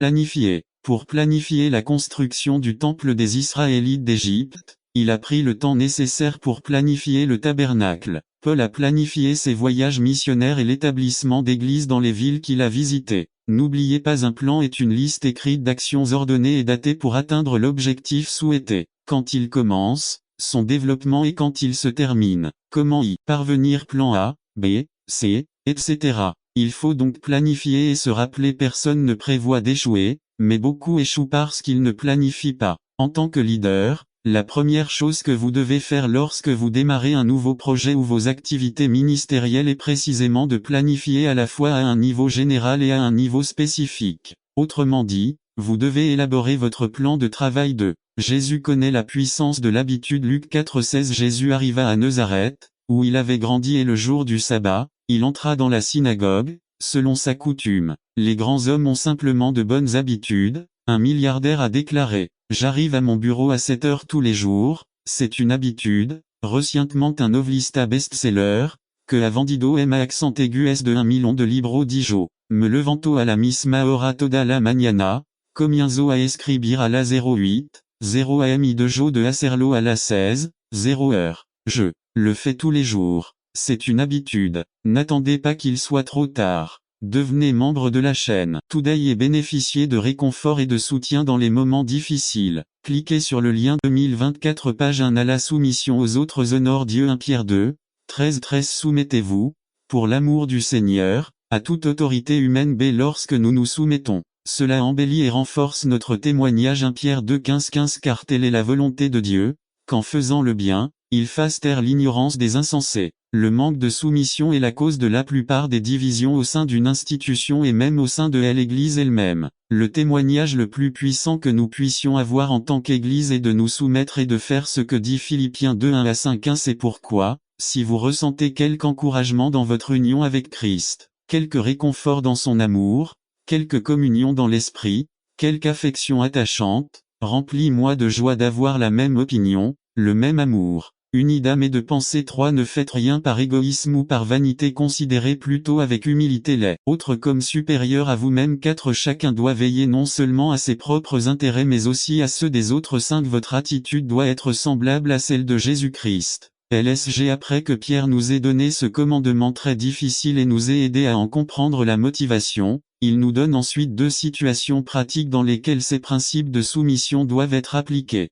Planifier. Pour planifier la construction du temple des Israélites d'Égypte, il a pris le temps nécessaire pour planifier le tabernacle. Paul a planifié ses voyages missionnaires et l'établissement d'églises dans les villes qu'il a visitées. N'oubliez pas, un plan est une liste écrite d'actions ordonnées et datées pour atteindre l'objectif souhaité. Quand il commence, son développement et quand il se termine. Comment y parvenir? Plan A, B, C, etc. Il faut donc planifier et se rappeler, personne ne prévoit d'échouer, mais beaucoup échouent parce qu'ils ne planifient pas. En tant que leader, la première chose que vous devez faire lorsque vous démarrez un nouveau projet ou vos activités ministérielles est précisément de planifier à la fois à un niveau général et à un niveau spécifique. Autrement dit, vous devez élaborer votre plan de travail de Jésus connaît la puissance de l'habitude. Luc 4,16. Jésus arriva à Nazareth, où il avait grandi, et le jour du sabbat, il entra dans la synagogue, selon sa coutume. Les grands hommes ont simplement de bonnes habitudes. Un milliardaire a déclaré: j'arrive à mon bureau à 7 heures tous les jours, c'est une habitude. Recientement, un novelista best-seller, que a vendido m a accent aigu s de 1 million de libros dijo. Me levanto a la misma hora toda la mañana, comienzo a escribir a la 08, 0 am y dejo de hacerlo a la 16, 0 heure. Je le fais tous les jours. C'est une habitude. N'attendez pas qu'il soit trop tard. Devenez membre de la chaîne Today et bénéficiez de réconfort et de soutien dans les moments difficiles. Cliquez sur le lien 2024 page 1 à la soumission aux autres. Honore Dieu. 1 Pierre 2, 13. Soumettez-vous, pour l'amour du Seigneur, à toute autorité humaine. B. Lorsque nous nous soumettons, cela embellit et renforce notre témoignage. 1 Pierre 2, 15. Car telle est la volonté de Dieu, qu'en faisant le bien, il fasse taire l'ignorance des insensés. Le manque de soumission est la cause de la plupart des divisions au sein d'une institution et même au sein de l'Église elle-même. Le témoignage le plus puissant que nous puissions avoir en tant qu'Église est de nous soumettre et de faire ce que dit Philippiens 2, 1 à 5. C'est pourquoi, si vous ressentez quelque encouragement dans votre union avec Christ, quelque réconfort dans son amour, quelque communion dans l'esprit, quelque affection attachante, remplis-moi de joie d'avoir la même opinion, le même amour, unis d'âme et de pensée. 3. Ne faites rien par égoïsme ou par vanité, considérez plutôt avec humilité les autres comme supérieurs à vous-même. 4. Chacun doit veiller non seulement à ses propres intérêts mais aussi à ceux des autres. 5. Votre attitude doit être semblable à celle de Jésus-Christ. LSG. Après que Pierre nous ait donné ce commandement très difficile et nous ait aidé à en comprendre la motivation, il nous donne ensuite 2 situations pratiques dans lesquelles ces principes de soumission doivent être appliqués.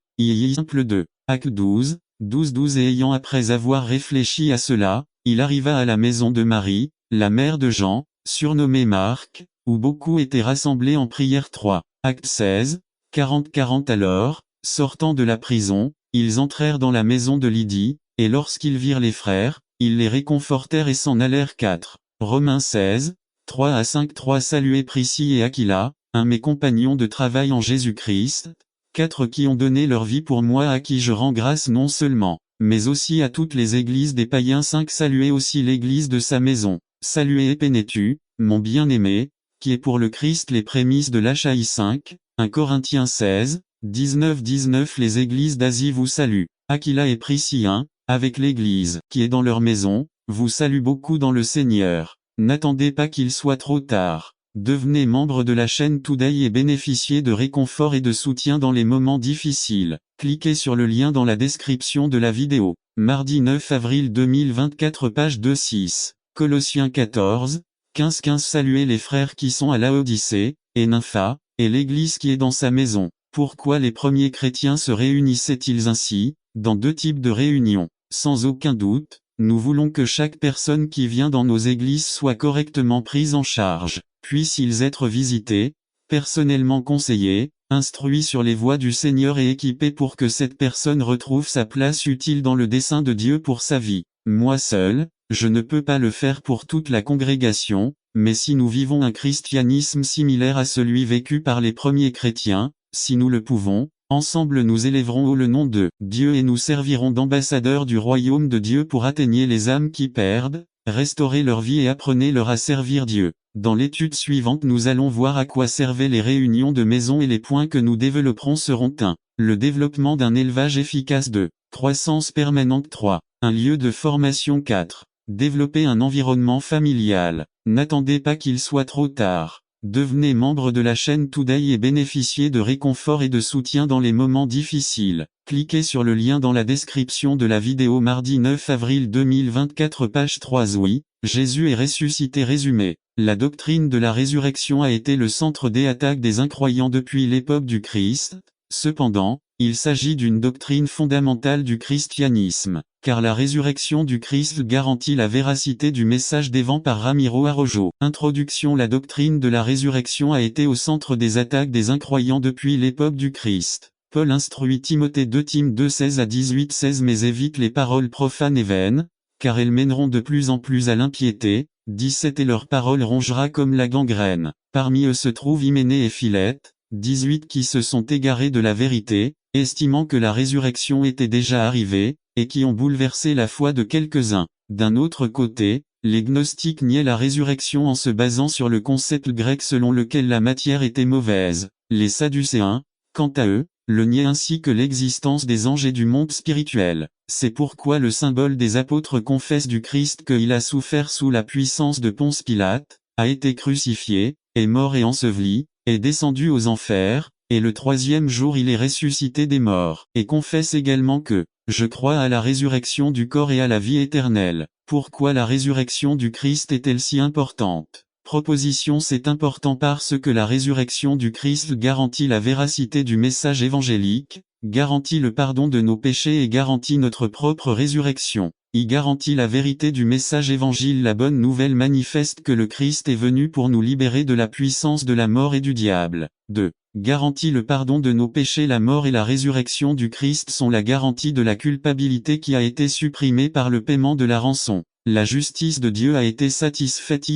Simple 2. Acte 12, 12. Et ayant après avoir réfléchi à cela, il arriva à la maison de Marie, la mère de Jean, surnommée Marc, où beaucoup étaient rassemblés en prière. 3. Acte 16, 40. Alors, sortant de la prison, ils entrèrent dans la maison de Lydie, et lorsqu'ils virent les frères, ils les réconfortèrent et s'en allèrent. 4. Romains 16, 3 à 5. 3. Saluez Priscille et Aquila, mes compagnons de travail en Jésus-Christ, 4 qui ont donné leur vie pour moi, à qui je rends grâce non seulement, mais aussi à toutes les églises des païens. 5. Saluez aussi l'église de sa maison. Saluez Épénétu, mon bien-aimé, qui est pour le Christ les prémices de l'Achaï. 5. 1 Corinthiens 16, 19. Les églises d'Asie vous saluent. Aquila et Priscille, avec l'église qui est dans leur maison, vous saluent beaucoup dans le Seigneur. N'attendez pas qu'il soit trop tard. Devenez membre de la chaîne Today et bénéficiez de réconfort et de soutien dans les moments difficiles. Cliquez sur le lien dans la description de la vidéo. Mardi 9 avril 2024 page 2-6. Colossiens 14, 15. Saluez les frères qui sont à Laodicée, et Nympha, et l'église qui est dans sa maison. Pourquoi les premiers chrétiens se réunissaient-ils ainsi, dans 2 types de réunions? Sans aucun doute, nous voulons que chaque personne qui vient dans nos églises soit correctement prise en charge. Puissent-ils être visités, personnellement conseillés, instruits sur les voies du Seigneur et équipés pour que cette personne retrouve sa place utile dans le dessein de Dieu pour sa vie. Moi seul, je ne peux pas le faire pour toute la congrégation, mais si nous vivons un christianisme similaire à celui vécu par les premiers chrétiens, si nous le pouvons, ensemble nous élèverons haut le nom de Dieu et nous servirons d'ambassadeurs du royaume de Dieu pour atteindre les âmes qui perdent, restaurer leur vie et apprenez-leur à servir Dieu. Dans l'étude suivante nous allons voir à quoi servaient les réunions de maison et les points que nous développerons seront 1. Le développement d'un élevage efficace. 2. Croissance permanente. 3. Un lieu de formation. 4. Développer un environnement familial. N'attendez pas qu'il soit trop tard. Devenez membre de la chaîne Today et bénéficiez de réconfort et de soutien dans les moments difficiles. Cliquez sur le lien dans la description de la vidéo mardi 9 avril 2024 page 3. Oui, Jésus est ressuscité. Résumé. La doctrine de la résurrection a été le centre des attaques des incroyants depuis l'époque du Christ. Cependant, il s'agit d'une doctrine fondamentale du christianisme, car la résurrection du Christ garantit la véracité du message d'Évangile par Ramiro Araujo. Introduction. La doctrine de la résurrection a été au centre des attaques des incroyants depuis l'époque du Christ. Paul instruit Timothée 2 Tim 2 16 à 18 16 mais évite les paroles profanes et vaines, car elles mèneront de plus en plus à l'impiété. 17 Et leur parole rongera comme la gangrène. Parmi eux se trouvent Hyménée et Philette. 18 Qui se sont égarés de la vérité, estimant que la résurrection était déjà arrivée, et qui ont bouleversé la foi de quelques-uns. D'un autre côté, les gnostiques niaient la résurrection en se basant sur le concept grec selon lequel la matière était mauvaise. Les Sadducéens, quant à eux, le niaient ainsi que l'existence des anges et du monde spirituel. C'est pourquoi le symbole des apôtres confesse du Christ qu'il a souffert sous la puissance de Ponce Pilate, a été crucifié, est mort et enseveli, est descendu aux enfers, et le troisième jour il est ressuscité des morts, et confesse également que, je crois à la résurrection du corps et à la vie éternelle. Pourquoi la résurrection du Christ est-elle si importante? Proposition. C'est important parce que la résurrection du Christ garantit la véracité du message évangélique, garantit le pardon de nos péchés et garantit notre propre résurrection. Il garantit la vérité du message évangile. La bonne nouvelle manifeste que le Christ est venu pour nous libérer de la puissance de la mort et du diable. 2. Garantit le pardon de nos péchés. La mort et la résurrection du Christ sont la garantie de la culpabilité qui a été supprimée par le paiement de la rançon. La justice de Dieu a été satisfaite.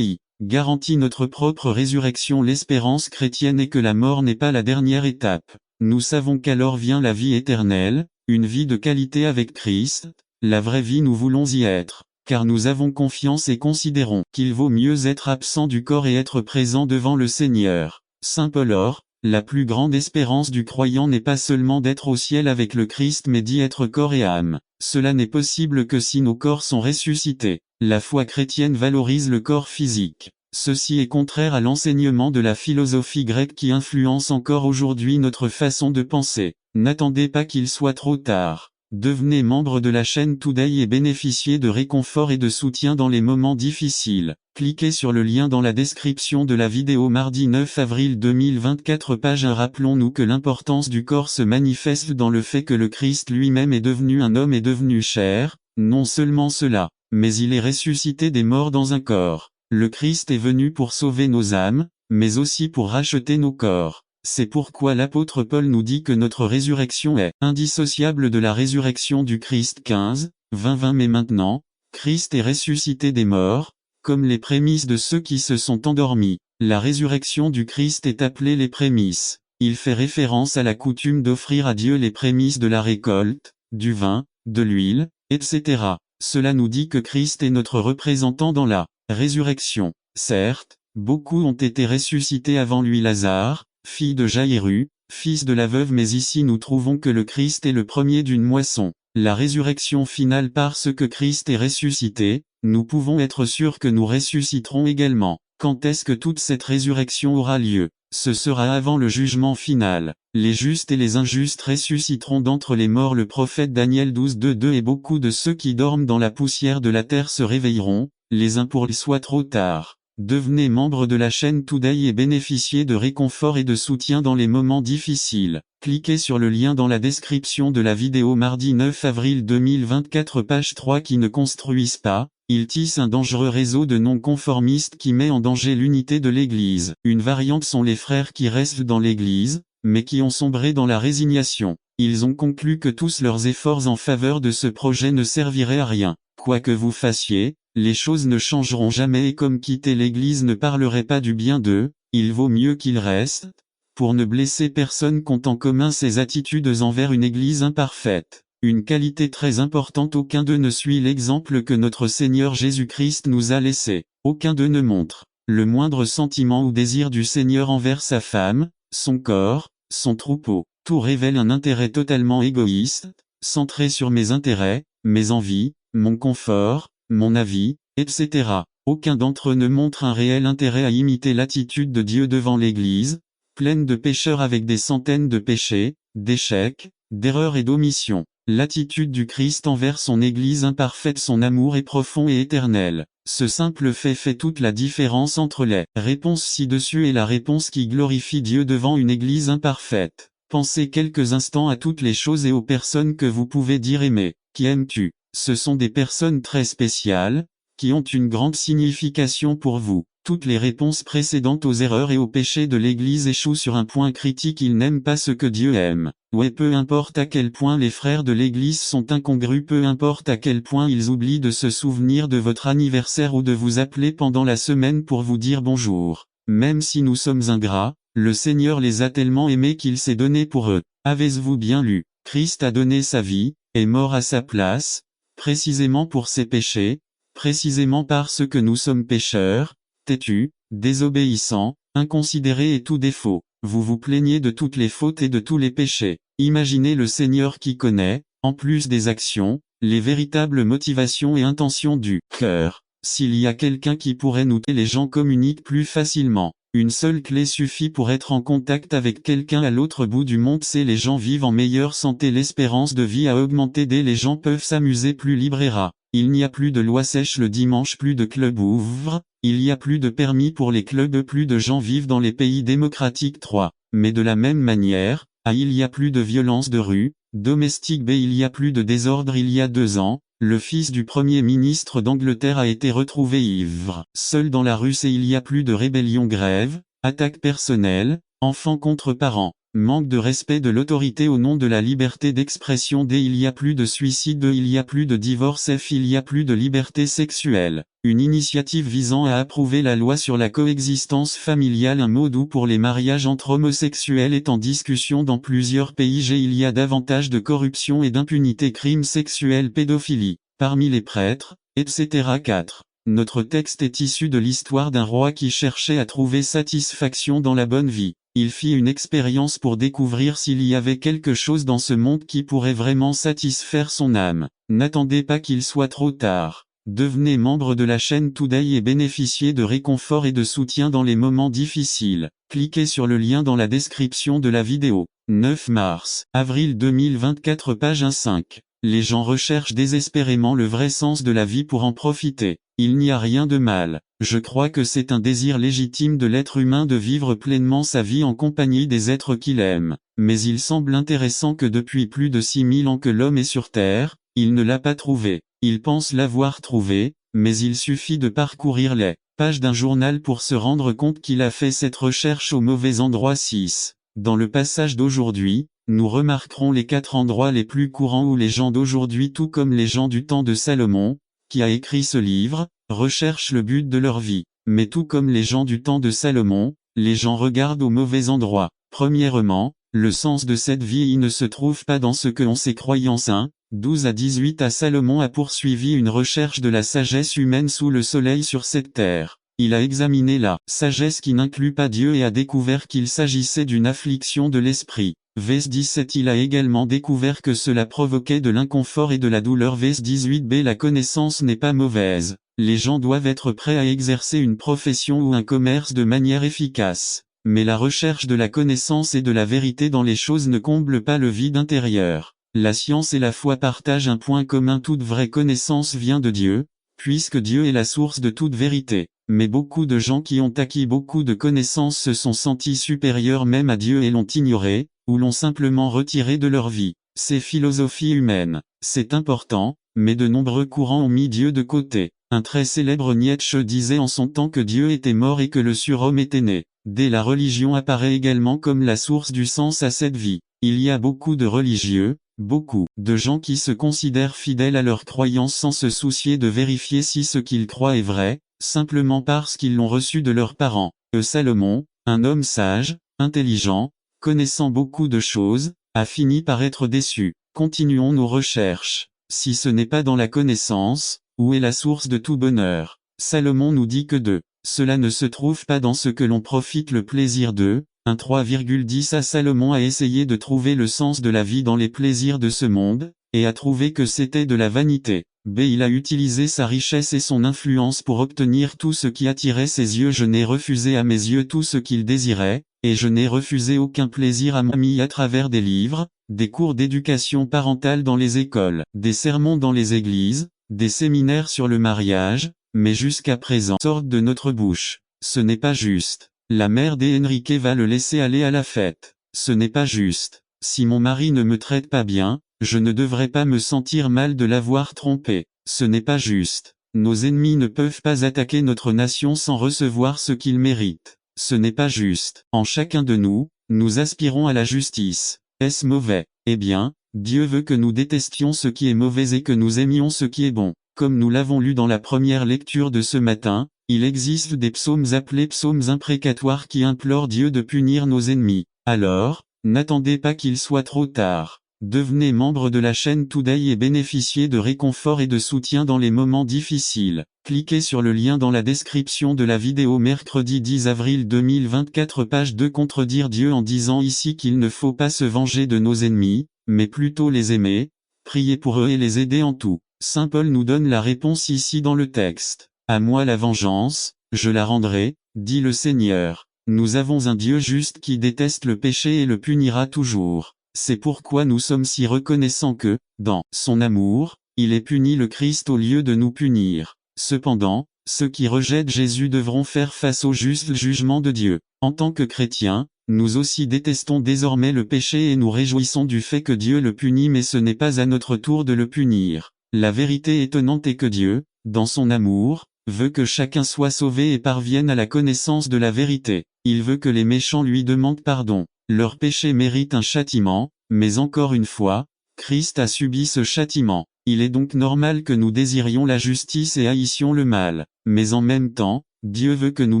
Garantit notre propre résurrection. L'espérance chrétienne est que la mort n'est pas la dernière étape. Nous savons qu'alors vient la vie éternelle, une vie de qualité avec Christ. La vraie vie, nous voulons y être, car nous avons confiance et considérons qu'il vaut mieux être absent du corps et être présent devant le Seigneur. Saint Paul. Or, la plus grande espérance du croyant n'est pas seulement d'être au ciel avec le Christ mais d'y être corps et âme. Cela n'est possible que si nos corps sont ressuscités. La foi chrétienne valorise le corps physique. Ceci est contraire à l'enseignement de la philosophie grecque qui influence encore aujourd'hui notre façon de penser. N'attendez pas qu'il soit trop tard. Devenez membre de la chaîne Today et bénéficiez de réconfort et de soutien dans les moments difficiles. Cliquez sur le lien dans la description de la vidéo mardi 9 avril 2024 page 1. Rappelons-nous que l'importance du corps se manifeste dans le fait que le Christ lui-même est devenu un homme et devenu chair. Non seulement cela, mais il est ressuscité des morts dans un corps. Le Christ est venu pour sauver nos âmes, mais aussi pour racheter nos corps. C'est pourquoi l'apôtre Paul nous dit que notre résurrection est indissociable de la résurrection du Christ. 15, 20 Mais maintenant, Christ est ressuscité des morts, comme les prémices de ceux qui se sont endormis. La résurrection du Christ est appelée les prémices. Il fait référence à la coutume d'offrir à Dieu les prémices de la récolte, du vin, de l'huile, etc. Cela nous dit que Christ est notre représentant dans la résurrection. Certes, beaucoup ont été ressuscités avant lui. Lazare, fille de Jaïru, fils de la veuve, mais ici nous trouvons que le Christ est le premier d'une moisson. La résurrection finale. Parce que Christ est ressuscité, nous pouvons être sûrs que nous ressusciterons également. Quand est-ce que toute cette résurrection aura lieu? Ce sera avant le jugement final. Les justes et les injustes ressusciteront d'entre les morts. Le prophète Daniel 12:2 Et beaucoup de ceux qui dorment dans la poussière de la terre se réveilleront, les uns pour les soit trop tard. Devenez membre de la chaîne Today et bénéficiez de réconfort et de soutien dans les moments difficiles. Cliquez sur le lien dans la description de la vidéo mardi 9 avril 2024 page 3. Qui ne construisent pas, ils tissent un dangereux réseau de non-conformistes qui met en danger l'unité de l'Église. Une variante sont les frères qui restent dans l'Église, mais qui ont sombré dans la résignation. Ils ont conclu que tous leurs efforts en faveur de ce projet ne serviraient à rien. Quoi que vous fassiez, les choses ne changeront jamais et comme quitter l'Église ne parlerait pas du bien d'eux, il vaut mieux qu'ils restent, pour ne blesser personne qu'ont en commun ces attitudes envers une Église imparfaite. Une qualité très importante: aucun d'eux ne suit l'exemple que notre Seigneur Jésus-Christ nous a laissé. Aucun d'eux ne montre le moindre sentiment ou désir du Seigneur envers sa femme, son corps, son troupeau. Tout révèle un intérêt totalement égoïste, centré sur mes intérêts, mes envies, mon confort, mon avis, etc. Aucun d'entre eux ne montre un réel intérêt à imiter l'attitude de Dieu devant l'Église, pleine de pécheurs avec des centaines de péchés, d'échecs, d'erreurs et d'omissions. L'attitude du Christ envers son Église imparfaite, son amour est profond et éternel. Ce simple fait toute la différence entre les réponses ci-dessus et la réponse qui glorifie Dieu devant une Église imparfaite. Pensez quelques instants à toutes les choses et aux personnes que vous pouvez dire aimer. Qui aimes-tu? Ce sont des personnes très spéciales, qui ont une grande signification pour vous. Toutes les réponses précédentes aux erreurs et aux péchés de l'Église échouent sur un point critique: ils n'aiment pas ce que Dieu aime. Ouais, peu importe à quel point les frères de l'Église sont incongrus, peu importe à quel point ils oublient de se souvenir de votre anniversaire ou de vous appeler pendant la semaine pour vous dire bonjour. Même si nous sommes ingrats, le Seigneur les a tellement aimés qu'il s'est donné pour eux. Avez-vous bien lu? Christ a donné sa vie, est mort à sa place, précisément pour ses péchés, précisément parce que nous sommes pécheurs, têtus, désobéissants, inconsidérés et tout défaut. Vous vous plaignez de toutes les fautes et de tous les péchés. Imaginez le Seigneur qui connaît, en plus des actions, les véritables motivations et intentions du cœur. S'il y a quelqu'un qui pourrait nous aider, les gens communiquent plus facilement. Une seule clé suffit pour être en contact avec quelqu'un à l'autre bout du monde, c'est les gens vivent en meilleure santé, l'espérance de vie a augmenté, les gens peuvent s'amuser plus libre et rare. Il n'y a plus de loi sèche le dimanche, plus de clubs ouvrent, il y a plus de permis pour les clubs, plus de gens vivent dans les pays démocratiques. 3. Mais de la même manière, il y a plus de violence de rue, domestique. Il y a plus de désordre. Il y a 2 ans, le fils du Premier ministre d'Angleterre a été retrouvé ivre, seul dans la rue. Il y a plus de rébellion, grève, attaques personnelles, enfants contre parents, manque de respect de l'autorité au nom de la liberté d'expression. Il y a plus de suicide. Il y a plus de divorce. Il y a plus de liberté sexuelle. Une initiative visant à approuver la loi sur la coexistence familiale, un mot doux pour les mariages entre homosexuels, est en discussion dans plusieurs pays. Il y a davantage de corruption et d'impunité, crimes sexuels, pédophilie, parmi les prêtres, etc. 4. Notre texte est issu de l'histoire d'un roi qui cherchait à trouver satisfaction dans la bonne vie. Il fit une expérience pour découvrir s'il y avait quelque chose dans ce monde qui pourrait vraiment satisfaire son âme. N'attendez pas qu'il soit trop tard. Devenez membre de la chaîne Today et bénéficiez de réconfort et de soutien dans les moments difficiles. Cliquez sur le lien dans la description de la vidéo. 9 mars, avril 2024, page 1-5. Les gens recherchent désespérément le vrai sens de la vie pour en profiter. Il n'y a rien de mal. Je crois que c'est un désir légitime de l'être humain de vivre pleinement sa vie en compagnie des êtres qu'il aime. Mais il semble intéressant que depuis plus de 6000 ans que l'homme est sur Terre, il ne l'a pas trouvé. Il pense l'avoir trouvé, mais il suffit de parcourir les pages d'un journal pour se rendre compte qu'il a fait cette recherche au mauvais endroit. 6. Dans le passage d'aujourd'hui, nous remarquerons les 4 endroits les plus courants où les gens d'aujourd'hui, tout comme les gens du temps de Salomon, qui a écrit ce livre, recherchent le but de leur vie. Mais tout comme les gens du temps de Salomon, les gens regardent au mauvais endroit. Premièrement, le sens de cette vie ne se trouve pas dans ce que l'on sait. Croyance 1. 12 à 18 à Salomon a poursuivi une recherche de la sagesse humaine sous le soleil sur cette terre. Il a examiné la sagesse qui n'inclut pas Dieu et a découvert qu'il s'agissait d'une affliction de l'esprit. Vers 17 il a également découvert que cela provoquait de l'inconfort et de la douleur. Vers 18b la connaissance n'est pas mauvaise. Les gens doivent être prêts à exercer une profession ou un commerce de manière efficace. Mais la recherche de la connaissance et de la vérité dans les choses ne comble pas le vide intérieur. La science et la foi partagent un point commun: toute vraie connaissance vient de Dieu, puisque Dieu est la source de toute vérité. Mais beaucoup de gens qui ont acquis beaucoup de connaissances se sont sentis supérieurs même à Dieu et l'ont ignoré, ou l'ont simplement retiré de leur vie. C'est philosophie humaine. C'est important, mais de nombreux courants ont mis Dieu de côté. Un très célèbre Nietzsche disait en son temps que Dieu était mort et que le surhomme était né. Dès la religion apparaît également comme la source du sens à cette vie. Il y a beaucoup de religieux, beaucoup de gens qui se considèrent fidèles à leurs croyances sans se soucier de vérifier si ce qu'ils croient est vrai, simplement parce qu'ils l'ont reçu de leurs parents. Salomon, un homme sage, intelligent, connaissant beaucoup de choses, a fini par être déçu. Continuons nos recherches. Si ce n'est pas dans la connaissance, où est la source de tout bonheur? Salomon nous dit que cela ne se trouve pas dans ce que l'on profite le plaisir de. 3,10 à Salomon a essayé de trouver le sens de la vie dans les plaisirs de ce monde, et a trouvé que c'était de la vanité. B. Il a utilisé sa richesse et son influence pour obtenir tout ce qui attirait ses yeux. Je n'ai refusé à mes yeux tout ce qu'il désirait, et je n'ai refusé aucun plaisir à moi à travers des livres, des cours d'éducation parentale dans les écoles, des sermons dans les églises, des séminaires sur le mariage, mais jusqu'à présent sortent de notre bouche. Ce n'est pas juste. La mère d'Enrique va le laisser aller à la fête. Ce n'est pas juste. Si mon mari ne me traite pas bien, je ne devrais pas me sentir mal de l'avoir trompé. Ce n'est pas juste. Nos ennemis ne peuvent pas attaquer notre nation sans recevoir ce qu'ils méritent. Ce n'est pas juste. En chacun de nous, nous aspirons à la justice. Est-ce mauvais? Eh bien, Dieu veut que nous détestions ce qui est mauvais et que nous aimions ce qui est bon. Comme nous l'avons lu dans la première lecture de ce matin, il existe des psaumes appelés psaumes imprécatoires qui implorent Dieu de punir nos ennemis. Alors, n'attendez pas qu'il soit trop tard. Devenez membre de la chaîne Today et bénéficiez de réconfort et de soutien dans les moments difficiles. Cliquez sur le lien dans la description de la vidéo. Mercredi 10 avril 2024 page 2. Contredire Dieu en disant ici qu'il ne faut pas se venger de nos ennemis, mais plutôt les aimer, prier pour eux et les aider en tout. Saint Paul nous donne la réponse ici dans le texte. À moi la vengeance, je la rendrai, dit le Seigneur. Nous avons un Dieu juste qui déteste le péché et le punira toujours. C'est pourquoi nous sommes si reconnaissants que, dans son amour, il ait puni le Christ au lieu de nous punir. Cependant, ceux qui rejettent Jésus devront faire face au juste jugement de Dieu. En tant que chrétiens, nous aussi détestons désormais le péché et nous réjouissons du fait que Dieu le punit, mais ce n'est pas à notre tour de le punir. La vérité étonnante est que Dieu, dans son amour, veut que chacun soit sauvé et parvienne à la connaissance de la vérité. Il veut que les méchants lui demandent pardon. Leur péché mérite un châtiment, mais encore une fois, Christ a subi ce châtiment. Il est donc normal que nous désirions la justice et haïssions le mal. Mais en même temps, Dieu veut que nous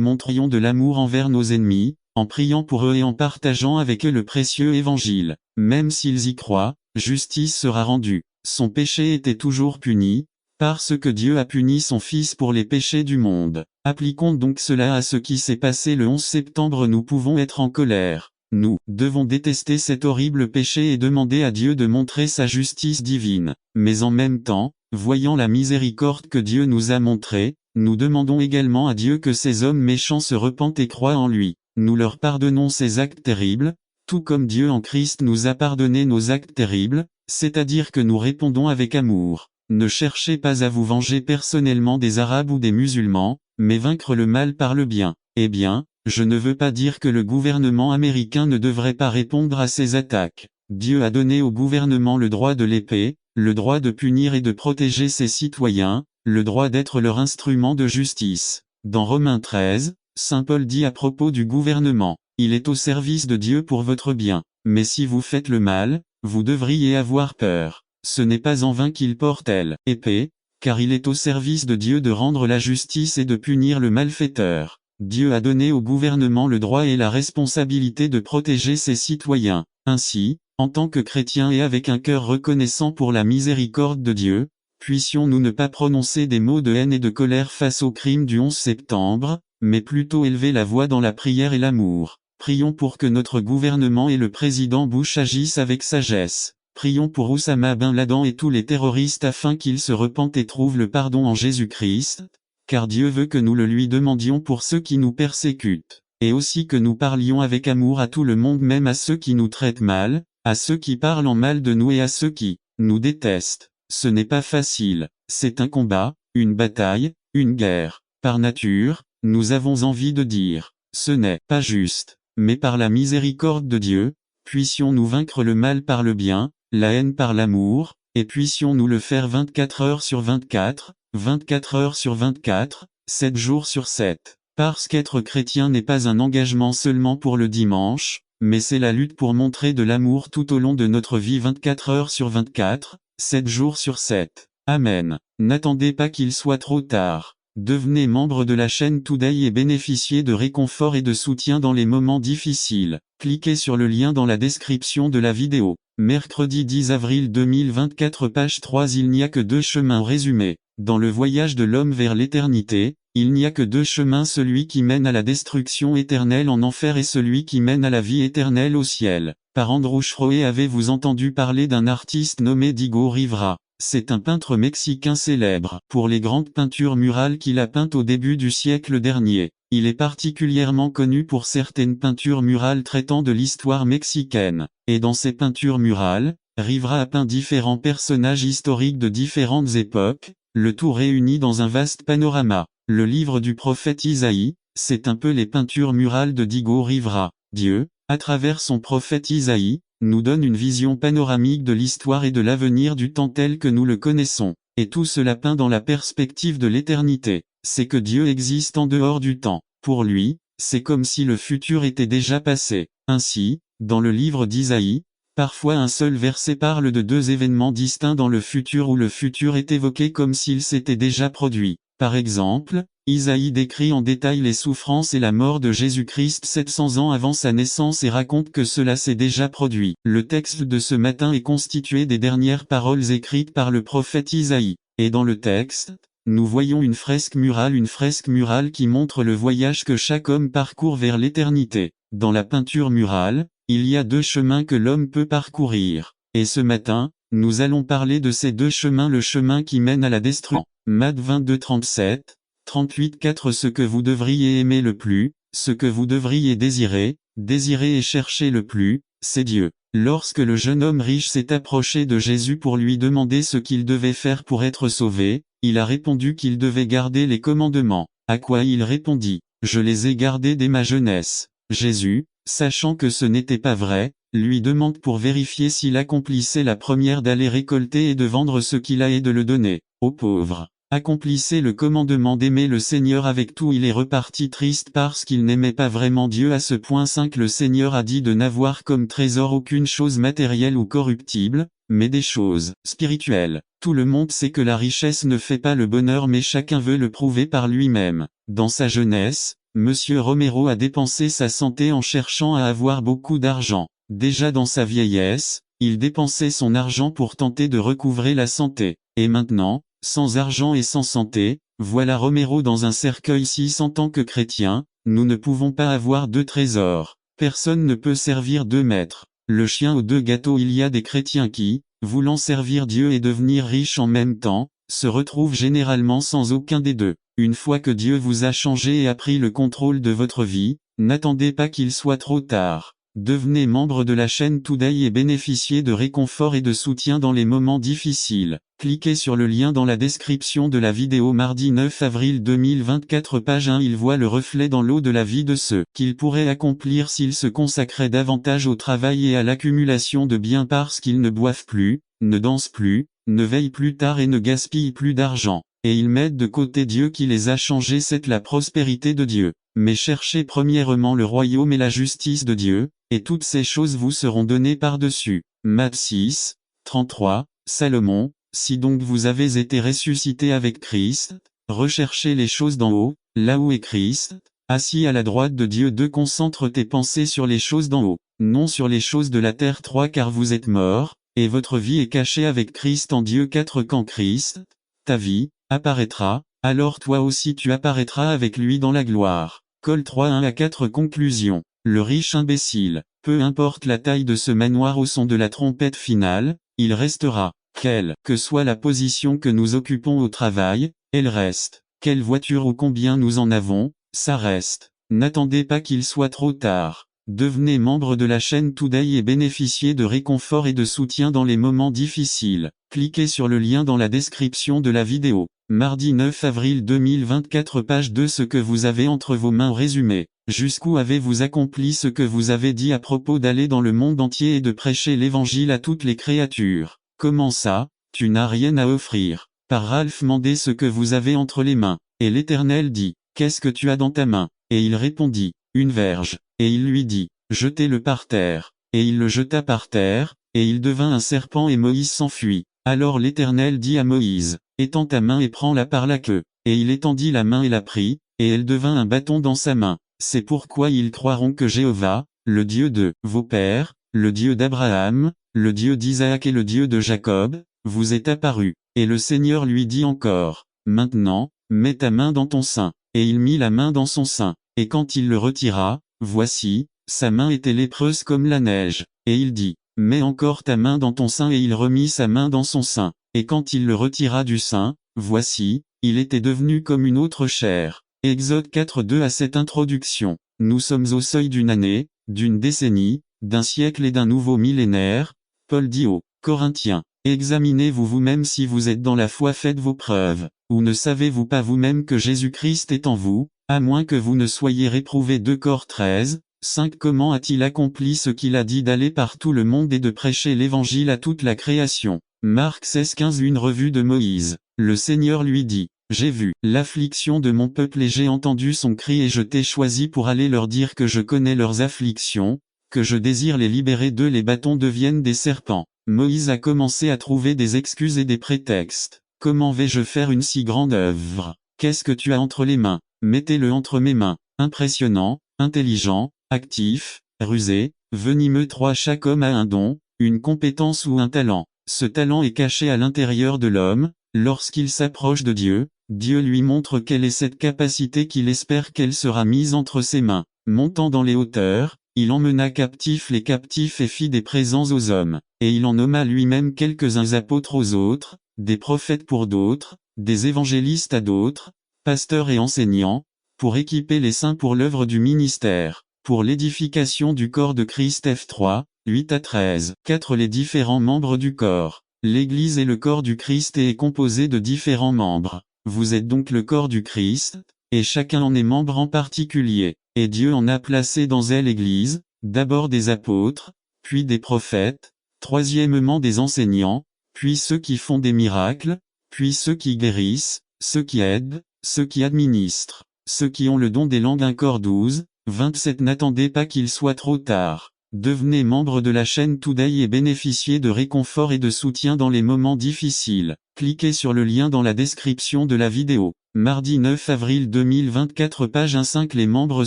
montrions de l'amour envers nos ennemis, en priant pour eux et en partageant avec eux le précieux évangile. Même s'ils y croient, justice sera rendue. Son péché était toujours puni, parce que Dieu a puni son Fils pour les péchés du monde. Appliquons donc cela à ce qui s'est passé le 11 septembre. Nous pouvons être en colère. Nous devons détester cet horrible péché et demander à Dieu de montrer sa justice divine. Mais en même temps, voyant la miséricorde que Dieu nous a montrée, nous demandons également à Dieu que ces hommes méchants se repentent et croient en lui. Nous leur pardonnons ces actes terribles, tout comme Dieu en Christ nous a pardonné nos actes terribles, c'est-à-dire que nous répondons avec amour. Ne cherchez pas à vous venger personnellement des Arabes ou des musulmans, mais vaincre le mal par le bien. Eh bien, je ne veux pas dire que le gouvernement américain ne devrait pas répondre à ces attaques. Dieu a donné au gouvernement le droit de l'épée, le droit de punir et de protéger ses citoyens, le droit d'être leur instrument de justice. Dans Romains 13, Saint Paul dit à propos du gouvernement, « Il est au service de Dieu pour votre bien. Mais si vous faites le mal, vous devriez avoir peur. Ce n'est pas en vain qu'il porte l'épée, car il est au service de Dieu de rendre la justice et de punir le malfaiteur. » Dieu a donné au gouvernement le droit et la responsabilité de protéger ses citoyens. Ainsi, en tant que chrétiens et avec un cœur reconnaissant pour la miséricorde de Dieu, puissions-nous ne pas prononcer des mots de haine et de colère face aux crimes du 11 septembre, mais plutôt élever la voix dans la prière et l'amour. Prions pour que notre gouvernement et le président Bush agissent avec sagesse. Prions pour Oussama Ben Laden et tous les terroristes afin qu'ils se repentent et trouvent le pardon en Jésus-Christ. Car Dieu veut que nous le lui demandions pour ceux qui nous persécutent, et aussi que nous parlions avec amour à tout le monde, même à ceux qui nous traitent mal, à ceux qui parlent en mal de nous et à ceux qui nous détestent. Ce n'est pas facile, c'est un combat, une bataille, une guerre. Par nature, nous avons envie de dire, ce n'est pas juste, mais par la miséricorde de Dieu, puissions-nous vaincre le mal par le bien, la haine par l'amour, et puissions-nous le faire 24 heures sur 24, 24 heures sur 24, 7 jours sur 7. Parce qu'être chrétien n'est pas un engagement seulement pour le dimanche, mais c'est la lutte pour montrer de l'amour tout au long de notre vie 24 heures sur 24, 7 jours sur 7. Amen. N'attendez pas qu'il soit trop tard. Devenez membre de la chaîne Today et bénéficiez de réconfort et de soutien dans les moments difficiles. Cliquez sur le lien dans la description de la vidéo. Mercredi 10 avril 2024 page 3. Il n'y a que deux chemins. Résumé. Dans le voyage de l'homme vers l'éternité, il n'y a que deux chemins, celui qui mène à la destruction éternelle en enfer et celui qui mène à la vie éternelle au ciel. Par Andrew Schroe. Avez-vous entendu parler d'un artiste nommé Diego Rivera? C'est un peintre mexicain célèbre pour les grandes peintures murales qu'il a peintes au début du siècle dernier. Il est particulièrement connu pour certaines peintures murales traitant de l'histoire mexicaine. Et dans ces peintures murales, Rivera a peint différents personnages historiques de différentes époques, le tout réuni dans un vaste panorama. Le livre du prophète Isaïe, c'est un peu les peintures murales de Diego Rivera. Dieu, à travers son prophète Isaïe, nous donne une vision panoramique de l'histoire et de l'avenir du temps tel que nous le connaissons. Et tout cela peint dans la perspective de l'éternité. C'est que Dieu existe en dehors du temps. Pour lui, c'est comme si le futur était déjà passé. Ainsi, dans le livre d'Isaïe, parfois un seul verset parle de deux événements distincts dans le futur où le futur est évoqué comme s'il s'était déjà produit. Par exemple, Isaïe décrit en détail les souffrances et la mort de Jésus-Christ 700 ans avant sa naissance et raconte que cela s'est déjà produit. Le texte de ce matin est constitué des dernières paroles écrites par le prophète Isaïe. Et dans le texte, nous voyons une fresque murale qui montre le voyage que chaque homme parcourt vers l'éternité. Dans la peinture murale, il y a deux chemins que l'homme peut parcourir. Et ce matin, nous allons parler de ces deux chemins, le chemin qui mène à la destruction. Matthieu 22 37, 38 4 Ce que vous devriez aimer le plus, ce que vous devriez désirer et chercher le plus, c'est Dieu. Lorsque le jeune homme riche s'est approché de Jésus pour lui demander ce qu'il devait faire pour être sauvé, il a répondu qu'il devait garder les commandements. À quoi il répondit, « Je les ai gardés dès ma jeunesse ». Jésus, sachant que ce n'était pas vrai, lui demande pour vérifier s'il accomplissait la première d'aller récolter et de vendre ce qu'il a et de le donner aux pauvres. Accomplissez le commandement d'aimer le Seigneur avec tout. Il est reparti triste parce qu'il n'aimait pas vraiment Dieu à ce point. 5 Le Seigneur a dit de n'avoir comme trésor aucune chose matérielle ou corruptible, mais des choses spirituelles. Tout le monde sait que la richesse ne fait pas le bonheur, mais chacun veut le prouver par lui-même. Dans sa jeunesse, Monsieur Romero a dépensé sa santé en cherchant à avoir beaucoup d'argent. Déjà dans sa vieillesse, il dépensait son argent pour tenter de recouvrer la santé. Et maintenant, sans argent et sans santé, voilà Romero dans un cercueil. 6 En tant que chrétien, nous ne pouvons pas avoir deux trésors. Personne ne peut servir deux maîtres. Le chien aux deux gâteaux. Il y a des chrétiens qui, voulant servir Dieu et devenir riches en même temps, se retrouvent généralement sans aucun des deux. Une fois que Dieu vous a changé et a pris le contrôle de votre vie, n'attendez pas qu'il soit trop tard. Devenez membre de la chaîne Today et bénéficiez de réconfort et de soutien dans les moments difficiles. Cliquez sur le lien dans la description de la vidéo. Mardi 9 avril 2024 Page 1 Il voit le reflet dans l'eau de la vie de ceux qu'il pourrait accomplir s'ils se consacraient davantage au travail et à l'accumulation de biens parce qu'ils ne boivent plus, ne dansent plus, ne veillent plus tard et ne gaspillent plus d'argent. Et ils mettent de côté Dieu qui les a changés. C'est la prospérité de Dieu. Mais cherchez premièrement le royaume et la justice de Dieu, et toutes ces choses vous seront données par-dessus. Matthieu 6, 33, Salomon, si donc vous avez été ressuscité avec Christ, recherchez les choses d'en haut, là où est Christ, assis à la droite de Dieu. 2 Concentre tes pensées sur les choses d'en haut, non sur les choses de la terre. 3 Car vous êtes morts, et votre vie est cachée avec Christ en Dieu. 4 Quand Christ, ta vie, apparaîtra, alors toi aussi tu apparaîtras avec lui dans la gloire. Col 3 1 à 4 Conclusion. Le riche imbécile, peu importe la taille de ce manoir au son de la trompette finale, il restera. Quelle que soit la position que nous occupons au travail, elle reste. Quelle voiture ou combien nous en avons, ça reste. N'attendez pas qu'il soit trop tard. Devenez membre de la chaîne Today et bénéficiez de réconfort et de soutien dans les moments difficiles. Cliquez sur le lien dans la description de la vidéo. Mardi 9 avril 2024 Page 2 Ce que vous avez entre vos mains. Résumé. Jusqu'où avez-vous accompli ce que vous avez dit à propos d'aller dans le monde entier et de prêcher l'évangile à toutes les créatures? Comment ça, tu n'as rien à offrir? Par Ralph Mandé. Ce que vous avez entre les mains. Et l'Éternel dit, qu'est-ce que tu as dans ta main? Et il répondit, une verge. Et il lui dit, jetez-le par terre. Et il le jeta par terre, et il devint un serpent et Moïse s'enfuit. Alors l'Éternel dit à Moïse, étends ta main et prends-la par la queue. Et il étendit la main et la prit, et elle devint un bâton dans sa main. C'est pourquoi ils croiront que Jéhovah, le Dieu de vos pères, le Dieu d'Abraham, le Dieu d'Isaac et le Dieu de Jacob, vous est apparu. Et le Seigneur lui dit encore, maintenant, mets ta main dans ton sein. Et il mit la main dans son sein. Et quand il le retira, voici, sa main était lépreuse comme la neige. Et il dit, mets encore ta main dans ton sein. Et il remit sa main dans son sein. et quand il le retira du sein, voici, il était devenu comme une autre chair. Exode 4:2. À cette introduction, nous sommes au seuil d'une année, d'une décennie, d'un siècle et d'un nouveau millénaire. Paul dit aux Corinthiens, examinez-vous vous-même si vous êtes dans la foi, faites vos preuves, ou ne savez-vous pas vous-même que Jésus-Christ est en vous, à moins que vous ne soyez réprouvés. 2 Cor 13:5. Comment a-t-il accompli ce qu'il a dit d'aller par tout le monde et de prêcher l'évangile à toute la création? Marc 16:15. Une revue de Moïse. Le Seigneur lui dit, j'ai vu l'affliction de mon peuple et j'ai entendu son cri et je t'ai choisi pour aller leur dire que je connais leurs afflictions, que je désire les libérer d'eux. Les bâtons deviennent des serpents. Moïse a commencé à trouver des excuses et des prétextes. Comment vais-je faire une si grande œuvre? Qu'est-ce que tu as entre les mains? Mettez-le entre mes mains. Impressionnant, intelligent, actif, rusé, venimeux. 3 Chaque homme a un don, une compétence ou un talent. Ce talent est caché à l'intérieur de l'homme. Lorsqu'il s'approche de Dieu, Dieu lui montre quelle est cette capacité qu'il espère qu'elle sera mise entre ses mains. Montant dans les hauteurs, il emmena captifs les captifs et fit des présents aux hommes. Et il en nomma lui-même quelques-uns apôtres aux autres, des prophètes pour d'autres, des évangélistes à d'autres, pasteurs et enseignants, pour équiper les saints pour l'œuvre du ministère, pour l'édification du corps de Christ. F 3:8-13. 4 Les différents membres du corps. L'Église est le corps du Christ et est composée de différents membres. Vous êtes donc le corps du Christ, et chacun en est membre en particulier. Et Dieu en a placé dans elle l'Église, d'abord des apôtres, puis des prophètes, troisièmement des enseignants, puis ceux qui font des miracles, puis ceux qui guérissent, ceux qui aident, ceux qui administrent, ceux qui ont le don des langues. 1 Cor 12:27. N'attendez pas qu'il soit trop tard. Devenez membre de la chaîne Today et bénéficiez de réconfort et de soutien dans les moments difficiles. Cliquez sur le lien dans la description de la vidéo. Mardi 9 avril 2024. Page 1:5. Les membres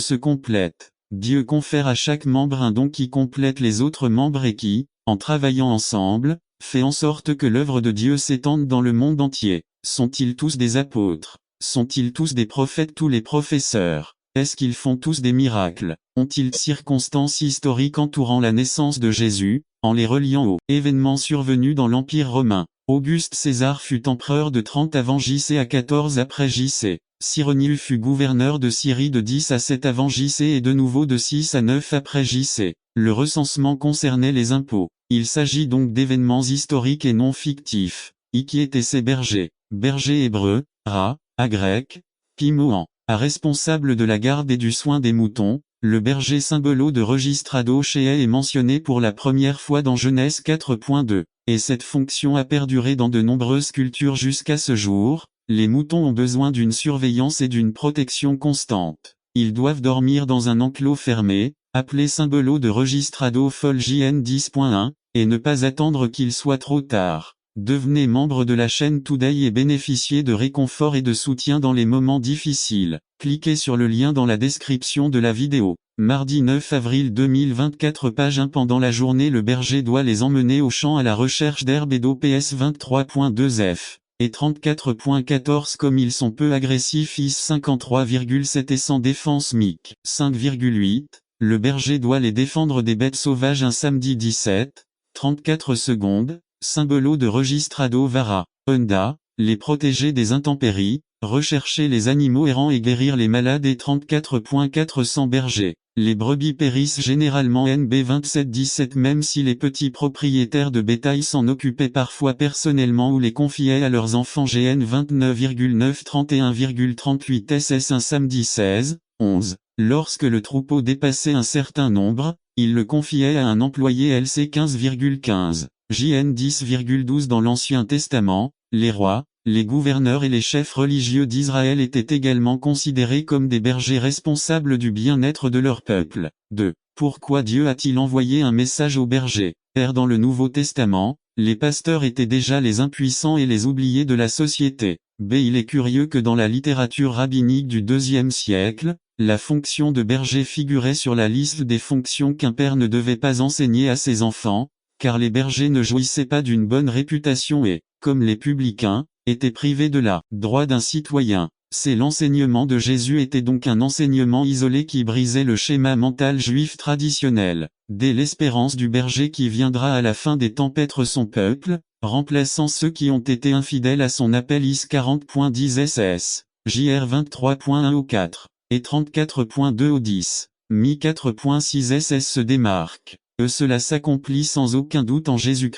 se complètent. Dieu confère à chaque membre un don qui complète les autres membres et qui, en travaillant ensemble, fait en sorte que l'œuvre de Dieu s'étende dans le monde entier. Sont-ils tous des apôtres? Sont-ils tous des prophètes? Tous les professeurs? Est-ce qu'ils font tous des miracles? Ont-ils circonstances historiques entourant la naissance de Jésus, en les reliant aux événements survenus dans l'Empire romain? Auguste César fut empereur de 30 avant JC à 14 après JC. Cyronius fut gouverneur de Syrie de 10 à 7 avant JC et de nouveau de 6 à 9 après JC. Le recensement concernait les impôts. Il s'agit donc d'événements historiques et non fictifs. Qui étaient ces bergers? Bergers hébreux, Ra, à grec, Pimoan. À responsable de la garde et du soin des moutons, le berger symbolo de registrado chez est mentionné pour la première fois dans Genèse 4.2. Et cette fonction a perduré dans de nombreuses cultures jusqu'à ce jour. Les moutons ont besoin d'une surveillance et d'une protection constante. Ils doivent dormir dans un enclos fermé, appelé symbolo de registrado fol JN 10.1, et ne pas attendre qu'il soit trop tard. Devenez membre de la chaîne Today et bénéficiez de réconfort et de soutien dans les moments difficiles. Cliquez sur le lien dans la description de la vidéo. Mardi 9 avril 2024. Page 1. Pendant la journée, le berger doit les emmener au champ à la recherche d'herbe et d'eau. PS 23.2 F et 34.14. Comme ils sont peu agressifs, IS 53,7 et sans défense MIC 5,8, le berger doit les défendre des bêtes sauvages. Un samedi 17:34 secondes. Symbolo de registrado Vara, Honda, les protéger des intempéries, rechercher les animaux errants et guérir les malades. Et 34.400 bergers. Les brebis périssent généralement. NB 27-17. Même si les petits propriétaires de bétail s'en occupaient parfois personnellement ou les confiaient à leurs enfants. GN 29,931,38 SS. Un samedi 16:11. Lorsque le troupeau dépassait un certain nombre, ils le confiaient à un employé. LC 15,15. JN 10,12. Dans l'Ancien Testament, les rois, les gouverneurs et les chefs religieux d'Israël étaient également considérés comme des bergers responsables du bien-être de leur peuple. 2. Pourquoi Dieu a-t-il envoyé un message aux bergers? Dans le Nouveau Testament, les pasteurs étaient déjà les impuissants et les oubliés de la société. Il est curieux que dans la littérature rabbinique du IIe siècle, la fonction de berger figurait sur la liste des fonctions qu'un père ne devait pas enseigner à ses enfants, car les bergers ne jouissaient pas d'une bonne réputation et, comme les publicains, étaient privés de la droit d'un citoyen. L'enseignement de Jésus était donc un enseignement isolé qui brisait le schéma mental juif traditionnel. Dès l'espérance du berger qui viendra à la fin des temps paître son peuple, remplaçant ceux qui ont été infidèles à son appel IS 40.10 SS, JR 23.1 au 4, et 34.2 au 10. Mi 4.6 SS se démarque. Cela s'accomplit sans aucun doute en Jésus-Christ.